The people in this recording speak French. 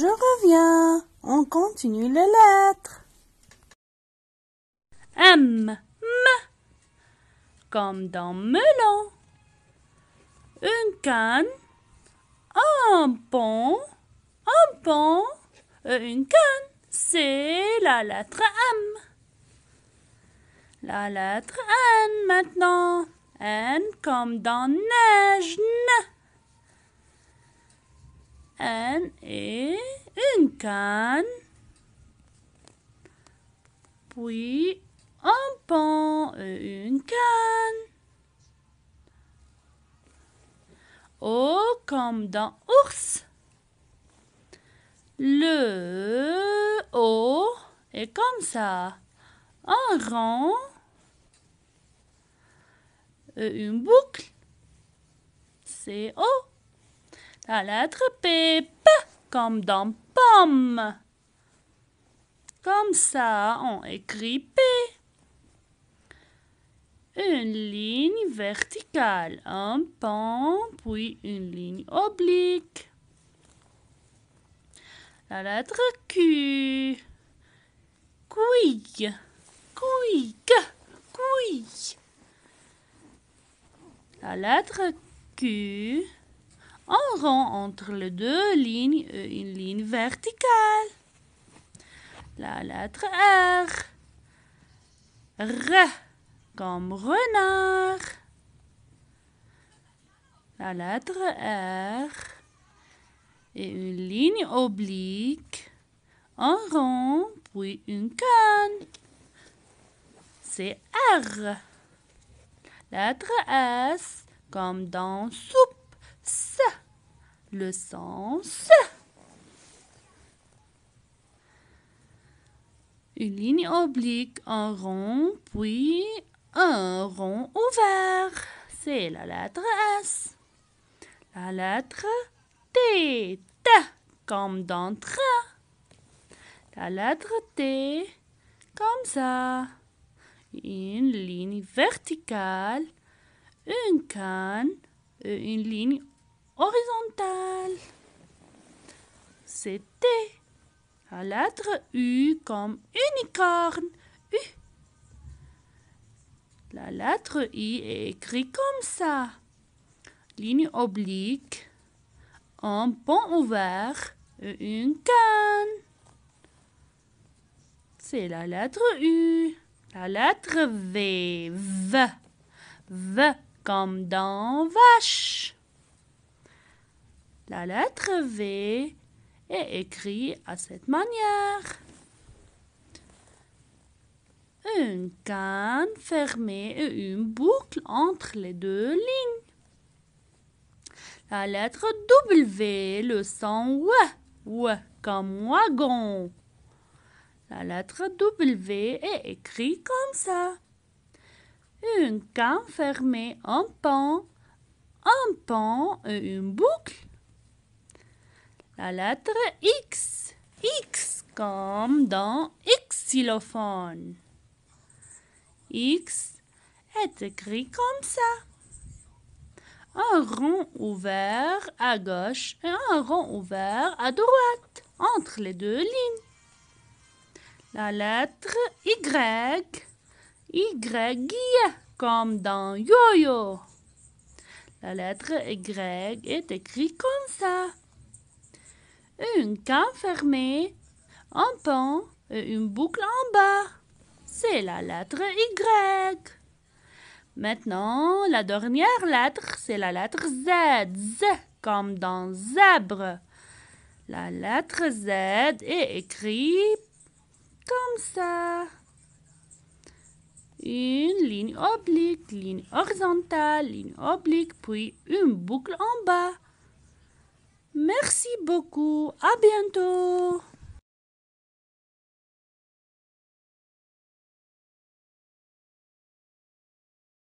Je reviens. On continue les lettres. M, comme dans melon. Une canne, un pont, une canne. C'est la lettre M. La lettre N maintenant. N comme dans neige. N et une canne. Puis un pont et une canne. O comme dans ours. Le O est comme ça. Un rond et une boucle. C'est O. La lettre P, P comme dans pomme. Comme ça, on écrit P. Une ligne verticale, un pont, puis une ligne oblique. La lettre Q. Couille, couille. La lettre Q. Un rond entre les deux lignes et une ligne verticale. La lettre R. R comme renard. La lettre R et une ligne oblique, un rond, puis une canne. C'est R. Lettre S comme dans soupe. S. Le son S. Une ligne oblique, un rond, puis un rond ouvert. C'est la lettre S. La lettre T. T comme dans train. La lettre T comme ça. Une ligne verticale, une canne et une ligne horizontale. C'est T. La lettre U comme unicorne. U. La lettre I est écrite comme ça. Ligne oblique, un pont ouvert et une canne. C'est la lettre U. La lettre V. V. V comme dans vache. La lettre V est écrite à cette manière. Une canne fermée et une boucle entre les deux lignes. La lettre W, le son W comme wagon. La lettre W est écrite comme ça. Une canne fermée, un pont et une boucle. La lettre X, X comme dans xylophone. X est écrit comme ça. Un rond ouvert à gauche et un rond ouvert à droite, entre les deux lignes. La lettre Y, Y comme dans yo-yo. La lettre Y est écrite comme ça. Une canne fermée, un pont et une boucle en bas. C'est la lettre Y. Maintenant, la dernière lettre, c'est la lettre Z. Z comme dans zèbre. La lettre Z est écrite comme ça. Une ligne oblique, ligne horizontale, ligne oblique, puis une boucle en bas. Merci beaucoup. À bientôt.